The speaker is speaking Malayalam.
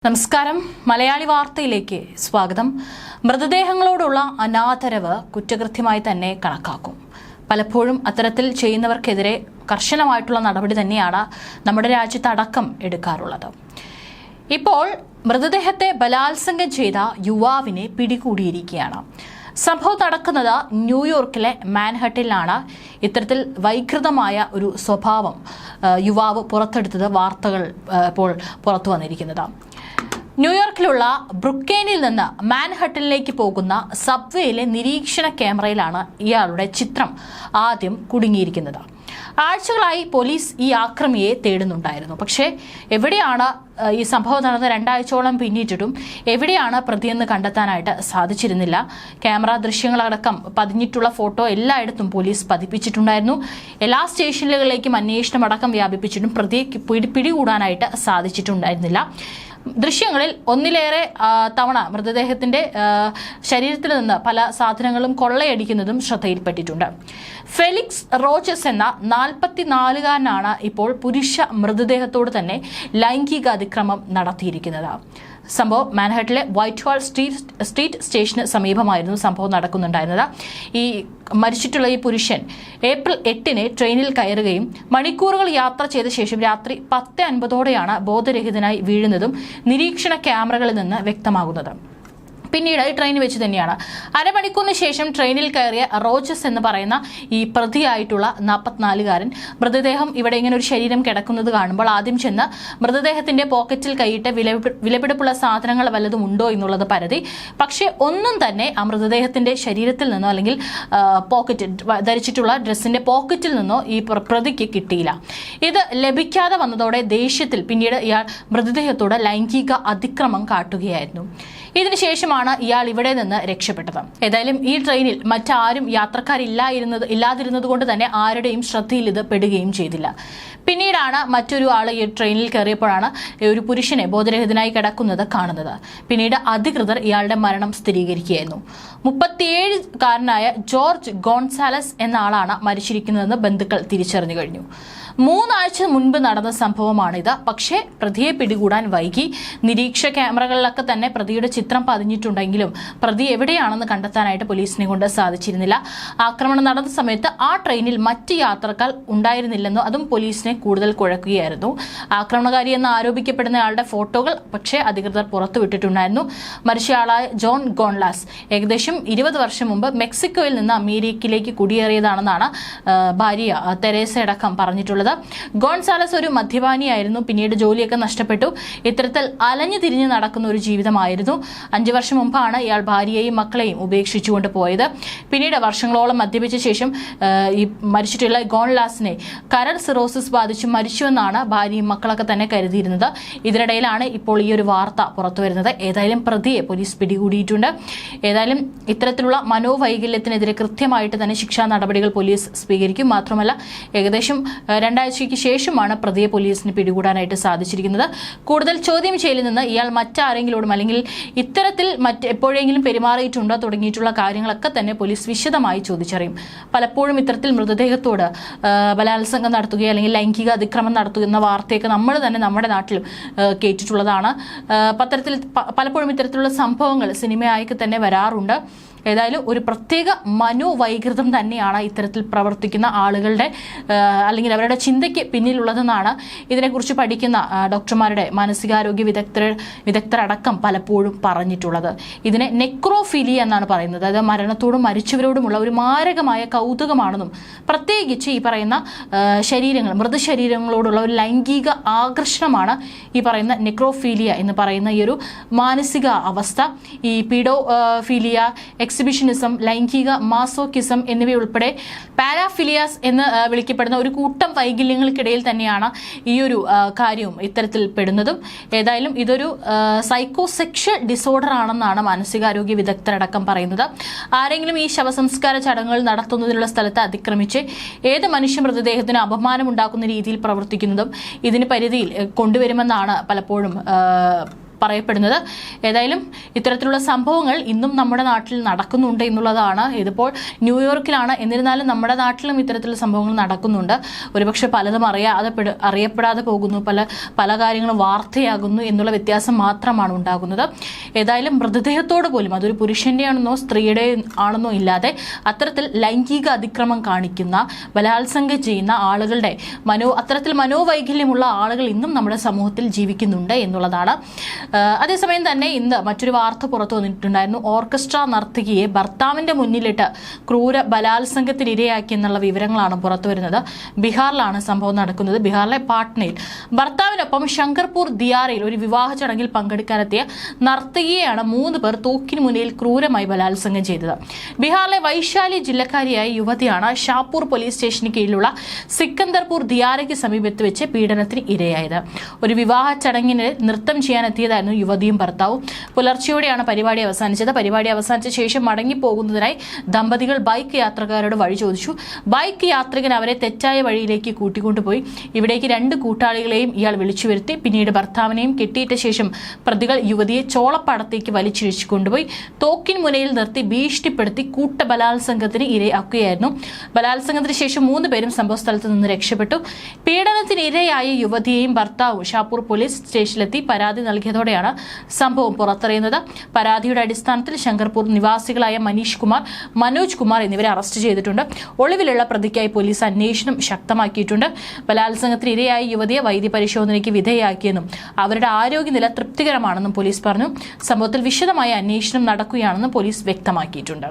നമസ്കാരം മലയാളി വാർത്തയിലേക്ക് സ്വാഗതം. മൃതദേഹങ്ങളോടുള്ള അനാദരവ് കുറ്റകൃത്യമായി തന്നെ കണക്കാക്കും. പലപ്പോഴും അത്തരത്തിൽ ചെയ്യുന്നവർക്കെതിരെ കർശനമായിട്ടുള്ള നടപടി തന്നെയാണ് നമ്മുടെ രാജ്യത്തടക്കം എടുക്കാറുള്ളത്. ഇപ്പോൾ മൃതദേഹത്തെ ബലാത്സംഗം ചെയ്ത യുവാവിനെ പിടികൂടിയിരിക്കുകയാണ്. സംഭവം നടക്കുന്നത് ന്യൂയോർക്കിലെ മാൻഹട്ടനിലാണ്. ഇത്തരത്തിൽ വൈകൃതമായ ഒരു സ്വഭാവം യുവാവ് പുറത്തെടുത്തത് വാർത്തകൾ ഇപ്പോൾ പുറത്തു വന്നിരിക്കുന്നത്. ന്യൂയോർക്കിലുള്ള ബ്രുക്കെയിനിൽ നിന്ന് മാൻഹട്ടനിലേക്ക് പോകുന്ന സബ്വേയിലെ നിരീക്ഷണ ക്യാമറയിലാണ് ഇയാളുടെ ചിത്രം ആദ്യം കുടുങ്ങിയിരിക്കുന്നത്. ആഴ്ചകളായി പോലീസ് ഈ ആക്രമിയെ തേടുന്നുണ്ടായിരുന്നു. പക്ഷേ എവിടെയാണ് ഈ സംഭവം നടന്ന 2 ആഴ്ചയോളം പിന്നിട്ടിട്ടും എവിടെയാണ് പ്രതിയെന്ന് കണ്ടെത്താനായിട്ട് സാധിച്ചിരുന്നില്ല. ക്യാമറ ദൃശ്യങ്ങളടക്കം പതിഞ്ഞിട്ടുള്ള ഫോട്ടോ എല്ലായിടത്തും പോലീസ് പതിപ്പിച്ചിട്ടുണ്ടായിരുന്നു. എല്ലാ സ്റ്റേഷനുകളിലേക്കും അന്വേഷണം അടക്കം വ്യാപിപ്പിച്ചിട്ടും പ്രതിയെ പിടികൂടാനായിട്ട് സാധിച്ചിട്ടുണ്ടായിരുന്നില്ല. ദൃശ്യങ്ങളിൽ ഒന്നിലേറെ തവണ മൃതദേഹത്തിന്റെ ശരീരത്തിൽ നിന്ന് പല സാധനങ്ങളും കൊള്ളയടിക്കുന്നതും ശ്രദ്ധയിൽപ്പെട്ടിട്ടുണ്ട്. ഫെലിക്സ് റോച്ചസ് എന്ന 44-കാരനാണ് ഇപ്പോൾ പുരുഷ മൃതദേഹത്തോട് തന്നെ ലൈംഗിക അതിക്രമം നടത്തിയിരിക്കുന്നത്. സംഭവം മാൻഹട്ടനിലെ വൈറ്റ് ഹാൾ സ്ട്രീറ്റ് സ്റ്റേഷന് സമീപമായിരുന്നു സംഭവം നടക്കുന്നുണ്ടായിരുന്നത്. ഈ മരിച്ചിട്ടുള്ള ഈ പുരുഷൻ ഏപ്രിൽ 8-ന് ട്രെയിനിൽ കയറുകയും മണിക്കൂറുകൾ യാത്ര ചെയ്ത ശേഷം രാത്രി 10:50-ഓടെയാണ് ബോധരഹിതനായി വീഴുന്നതും നിരീക്ഷണ ക്യാമറകളിൽ നിന്ന് വ്യക്തമാകുന്നത്. പിന്നീട് ഈ ട്രെയിൻ വെച്ച് തന്നെയാണ്. അരമണിക്കൂറിന് ശേഷം ട്രെയിനിൽ കയറിയ റോജസ് എന്ന് പറയുന്ന ഈ പ്രതിയായിട്ടുള്ള 44-കാരൻ മൃതദേഹം ഇവിടെ ഇങ്ങനെ ഒരു ശരീരം കിടക്കുന്നത് കാണുമ്പോൾ ആദ്യം ചെന്ന് മൃതദേഹത്തിന്റെ പോക്കറ്റിൽ കൈയിട്ട് വിലപിടിപ്പുള്ള സാധനങ്ങൾ വല്ലതും ഉണ്ടോ എന്നുള്ളത് പരതി. പക്ഷേ ഒന്നും തന്നെ ആ മൃതദേഹത്തിന്റെ ശരീരത്തിൽ നിന്നോ അല്ലെങ്കിൽ പോക്കറ്റ് ധരിച്ചിട്ടുള്ള ഡ്രസ്സിന്റെ പോക്കറ്റിൽ നിന്നോ ഈ പ്രതിക്ക് കിട്ടിയില്ല. ഇത് ലഭിക്കാതെ വന്നതോടെ ദേഷ്യത്തിൽ പിന്നീട് ഇയാൾ മൃതദേഹത്തോട് ലൈംഗിക അതിക്രമം കാട്ടുകയായിരുന്നു. ഇതിനുശേഷമാണ് ഇയാൾ ഇവിടെ നിന്ന് രക്ഷപ്പെട്ടത്. ഏതായാലും ഈ ട്രെയിനിൽ മറ്റാരും ഇല്ലാതിരുന്നത് കൊണ്ട് തന്നെ ആരുടെയും ശ്രദ്ധയിൽ ഇത് പെടുകയും ചെയ്തില്ല. പിന്നീടാണ് മറ്റൊരു ആൾ ഈ ട്രെയിനിൽ കയറിയപ്പോഴാണ് ഒരു പുരുഷനെ ബോധരഹിതനായി കിടക്കുന്നത് കാണുന്നത്. പിന്നീട് അധികൃതർ ഇയാളുടെ മരണം സ്ഥിരീകരിക്കുകയായിരുന്നു. 37-കാരനായ ജോർജ് ഗോൺസാലസ് എന്ന ആളാണ് മരിച്ചിരിക്കുന്നതെന്ന് ബന്ധുക്കൾ തിരിച്ചറിഞ്ഞു കഴിഞ്ഞു. 3 ആഴ്ച മുൻപ് നടന്ന സംഭവമാണിത്. പക്ഷേ പ്രതിയെ പിടികൂടാൻ വൈകി. നിരീക്ഷണ ക്യാമറകളിലൊക്കെ തന്നെ പ്രതിയുടെ ചിത്രം പതിഞ്ഞിട്ടുണ്ടെങ്കിലും പ്രതി എവിടെയാണെന്ന് കണ്ടെത്താനായിട്ട് പോലീസിനെ കൊണ്ട് സാധിച്ചിരുന്നില്ല. ആക്രമണം നടന്ന സമയത്ത് ആ ട്രെയിനിൽ മറ്റ് യാത്രക്കാർ ഉണ്ടായിരുന്നില്ലെന്നോ അതും പോലീസിനെ കൂടുതൽ കുഴക്കുകയായിരുന്നു. ആക്രമണകാരി എന്ന് ആരോപിക്കപ്പെടുന്നയാളുടെ ഫോട്ടോകൾ പക്ഷേ അധികൃതർ പുറത്തുവിട്ടിട്ടുണ്ടായിരുന്നു. മരിച്ചയാളായ ജോൺ ഗോൺലാസ് ഏകദേശം 20 വർഷം മുമ്പ് മെക്സിക്കോയിൽ നിന്ന് അമേരിക്കയിലേക്ക് കുടിയേറിയതാണെന്നാണ് ഭാര്യ തെരേസ അടക്കം പറഞ്ഞിട്ടുള്ളത്. ഗോൺസാലസ് ഒരു മദ്യപാനിയായിരുന്നു. പിന്നീട് ജോലിയൊക്കെ നഷ്ടപ്പെട്ടു. ഇത്തരത്തിൽ അലഞ്ഞു തിരിഞ്ഞ് നടക്കുന്ന ഒരു ജീവിതമായിരുന്നു. 5 വർഷം മുമ്പാണ് ഇയാൾ ഭാര്യയെയും മക്കളെയും ഉപേക്ഷിച്ചുകൊണ്ട് പോയത്. പിന്നീട് വർഷങ്ങളോളം മദ്യപിച്ച ശേഷം ഈ മരിച്ചിട്ടുള്ള ഗോൺലാസിനെ കരൾ സിറോസിസ് ബാധിച്ച് മരിച്ചുവെന്നാണ് ഭാര്യയും മക്കളൊക്കെ തന്നെ കരുതിയിരുന്നത്. ഇതിനിടയിലാണ് ഇപ്പോൾ ഈ ഒരു വാർത്ത പുറത്തു വരുന്നത്. ഏതായാലും പ്രതിയെ പോലീസ് പിടികൂടിയിട്ടുണ്ട്. ഏതായാലും ഇത്തരത്തിലുള്ള മനോവൈകല്യത്തിനെതിരെ കൃത്യമായിട്ട് തന്നെ ശിക്ഷാ നടപടികൾ പോലീസ് സ്വീകരിക്കും. മാത്രമല്ല ഏകദേശം 2 ആഴ്ചയ്ക്ക് ശേഷമാണ് പ്രതിയെ പോലീസിന് പിടികൂടാനായിട്ട് സാധിച്ചിരിക്കുന്നത്. കൂടുതൽ ചോദ്യം ചെയ്യലിൽ നിന്ന് ഇയാൾ മറ്റാരെങ്കിലോടും അല്ലെങ്കിൽ ഇത്തരത്തിൽ എപ്പോഴെങ്കിലും പെരുമാറിയിട്ടുണ്ടോ തുടങ്ങിയിട്ടുള്ള കാര്യങ്ങളൊക്കെ തന്നെ പോലീസ് വിശദമായി ചോദിച്ചറിയും. പലപ്പോഴും ഇത്തരത്തിൽ മൃതദേഹത്തോട് ബലാത്സംഗം നടത്തുകയോ അല്ലെങ്കിൽ ലൈംഗിക അതിക്രമം നടത്തുന്ന വാർത്തയൊക്കെ നമ്മൾ തന്നെ നമ്മുടെ നാട്ടിലും കേട്ടിട്ടുള്ളതാണ്. പലപ്പോഴും ഇത്തരത്തിലുള്ള സംഭവങ്ങൾ സിനിമയായി തന്നെ വരാറുണ്ട്. ഏതായാലും ഒരു പ്രത്യേക മനോവൈകൃതം തന്നെയാണ് ഇത്തരത്തിൽ പ്രവർത്തിക്കുന്ന ആളുകളുടെ അല്ലെങ്കിൽ അവരുടെ ചിന്തയ്ക്ക് പിന്നിലുള്ളതെന്നാണ് ഇതിനെക്കുറിച്ച് പഠിക്കുന്ന ഡോക്ടർമാരുടെ മാനസികാരോഗ്യ വിദഗ്ധരടക്കം പലപ്പോഴും പറഞ്ഞിട്ടുള്ളത്. ഇതിനെ നെക്രോഫീലിയ എന്നാണ് പറയുന്നത്. അതായത് മരണത്തോടും മരിച്ചവരോടുമുള്ള ഒരു മാരകമായ കൗതുകമാണെന്നും പ്രത്യേകിച്ച് ഈ പറയുന്ന മൃതശരീരങ്ങളോടുള്ള ഒരു ലൈംഗിക ആകർഷണമാണ് ഈ പറയുന്ന നെക്രോഫീലിയ എന്ന് പറയുന്ന ഈ ഒരു മാനസിക അവസ്ഥ. ഈ പീഡോഫീലിയ, എക്സിബിഷനിസം, ലൈംഗിക മാസോക്കിസം എന്നിവയുൾപ്പെടെ പാരാഫിലിയാസ് എന്ന് വിളിക്കപ്പെടുന്ന ഒരു കൂട്ടം വൈകല്യങ്ങൾക്കിടയിൽ തന്നെയാണ് ഈ ഒരു കാര്യവും ഇത്തരത്തിൽ പെടുന്നതും. ഏതായാലും ഇതൊരു സൈക്കോസെക്ഷൽ ഡിസോർഡർ ആണെന്നാണ് മാനസികാരോഗ്യ വിദഗ്ധരടക്കം പറയുന്നത്. ആരെങ്കിലും ഈ ശവസംസ്കാര ചടങ്ങുകൾ നടത്തുന്നതിനുള്ള സ്ഥലത്ത് അതിക്രമിച്ച് ഏത് മനുഷ്യ മൃതദേഹത്തിന് അപമാനം ഉണ്ടാക്കുന്ന രീതിയിൽ പ്രവർത്തിക്കുന്നതും ഇതിന് പരിധിയിൽ കൊണ്ടുവരുമെന്നാണ് പലപ്പോഴും പറയപ്പെടുന്നത്. ഏതായാലും ഇത്തരത്തിലുള്ള സംഭവങ്ങൾ ഇന്നും നമ്മുടെ നാട്ടിൽ നടക്കുന്നുണ്ട് എന്നുള്ളതാണ്. ഇതിപ്പോൾ ന്യൂയോർക്കിലാണ്, എന്നിരുന്നാലും നമ്മുടെ നാട്ടിലും ഇത്തരത്തിലുള്ള സംഭവങ്ങൾ നടക്കുന്നുണ്ട്. ഒരുപക്ഷെ പലതും അറിയപ്പെടാതെ പോകുന്നു, പല കാര്യങ്ങളും വാർത്തയാകുന്നു എന്നുള്ള വ്യത്യാസം മാത്രമാണ് ഉണ്ടാകുന്നത്. ഏതായാലും മൃതദേഹത്തോട് പോലും അതൊരു പുരുഷന്റെ ആണെന്നോ സ്ത്രീയുടെ ആണെന്നോ ഇല്ലാതെ അത്തരത്തിൽ ലൈംഗിക അതിക്രമം കാണിക്കുന്ന, ബലാത്സംഗം ചെയ്യുന്ന ആളുകളുടെ അത്തരത്തിൽ മനോവൈകല്യമുള്ള ആളുകൾ ഇന്നും നമ്മുടെ സമൂഹത്തിൽ ജീവിക്കുന്നുണ്ട് എന്നുള്ളതാണ്. അതേസമയം തന്നെ ഇന്ന് മറ്റൊരു വാർത്ത പുറത്തു വന്നിട്ടുണ്ടായിരുന്നു. ഓർക്കസ്ട്ര നർത്തകിയെ ഭർത്താവിന്റെ മുന്നിലിട്ട് ക്രൂര ബലാത്സംഗത്തിന് ഇരയാക്കി എന്നുള്ള വിവരങ്ങളാണ് പുറത്തു വരുന്നത്. ബീഹാറിലാണ് സംഭവം നടക്കുന്നത്. ബീഹാറിലെ പാട്നയിൽ ഭർത്താവിനൊപ്പം ശങ്കർപൂർ ദിയാരയിൽ ഒരു വിവാഹ ചടങ്ങിൽ പങ്കെടുക്കാനെത്തിയ നർത്തകിയെയാണ് 3 പേർ തോക്കിന് മുന്നിൽ ക്രൂരമായി ബലാത്സംഗം ചെയ്തത്. ബീഹാറിലെ വൈശാലി ജില്ലക്കാരിയായ യുവതിയാണ് ഷാപൂർ പോലീസ് സ്റ്റേഷന് കീഴിലുള്ള സിക്കന്ദർപൂർ ദിയാരയ്ക്ക് സമീപത്ത് വെച്ച് പീഡനത്തിന് ഇരയായത്. ഒരു വിവാഹ ചടങ്ങിന് നൃത്തം ചെയ്യാനെത്തിയതായിരുന്നു യുവതിയും ഭർത്താവും. പുലർച്ചെയോടെയാണ് പരിപാടി അവസാനിച്ചത്. പരിപാടി അവസാനിച്ച ശേഷം മടങ്ങിപ്പോകുന്നതിനായി ദമ്പതികൾ ബൈക്ക് യാത്രക്കാരോട് വഴി ചോദിച്ചു. ബൈക്ക് യാത്രികൻ അവരെ തെറ്റായ വഴിയിലേക്ക് കൂട്ടിക്കൊണ്ടുപോയി. ഇവിടേക്ക് 2 കൂട്ടാളികളെയും ഇയാൾ വിളിച്ചു വരുത്തി. പിന്നീട് ഭർത്താവിനെയും കെട്ടിയിട്ട ശേഷം പ്രതികൾ യുവതിയെ ചോളപ്പാടത്തേക്ക് വലിച്ചിഴിച്ചു കൊണ്ടുപോയി തോക്കിൻ മുനയിൽ നിർത്തി ഭീഷണിപ്പെടുത്തി കൂട്ടബലാത്സംഗത്തിന് ഇരയാക്കുകയായിരുന്നു. ബലാത്സംഗത്തിന് ശേഷം 3 പേരും സംഭവസ്ഥലത്ത് നിന്ന് രക്ഷപ്പെട്ടു. പീഡനത്തിന് ഇരയായ യുവതിയെയും ഭർത്താവും ഷാപൂർ പോലീസ് സ്റ്റേഷനിലെത്തി പരാതി നൽകിയതോടെയാണ് സംഭവം പുറത്തറിയുന്നത്. പരാതിയുടെ അടിസ്ഥാനത്തിൽ ശങ്കർപൂർ നിവാസികളായ മനീഷ് കുമാർ, മനോജ് കുമാർ എന്നിവരെ അറസ്റ്റ് ചെയ്തിട്ടുണ്ട്. ഒളിവിലുള്ള പ്രതിക്കായി പോലീസ് അന്വേഷണം ശക്തമാക്കിയിട്ടുണ്ട്. ബലാത്സംഗത്തിന് ഇരയായ യുവതിയെ വൈദ്യപരിശോധനയ്ക്ക് വിധേയയാക്കിയെന്നും അവരുടെ ആരോഗ്യനില തൃപ്തികരമാണെന്നും പോലീസ് പറഞ്ഞു. സംഭവത്തിൽ വിശദമായ അന്വേഷണം നടക്കുകയാണെന്ന് പോലീസ് വ്യക്തമാക്കിയിട്ടുണ്ട്.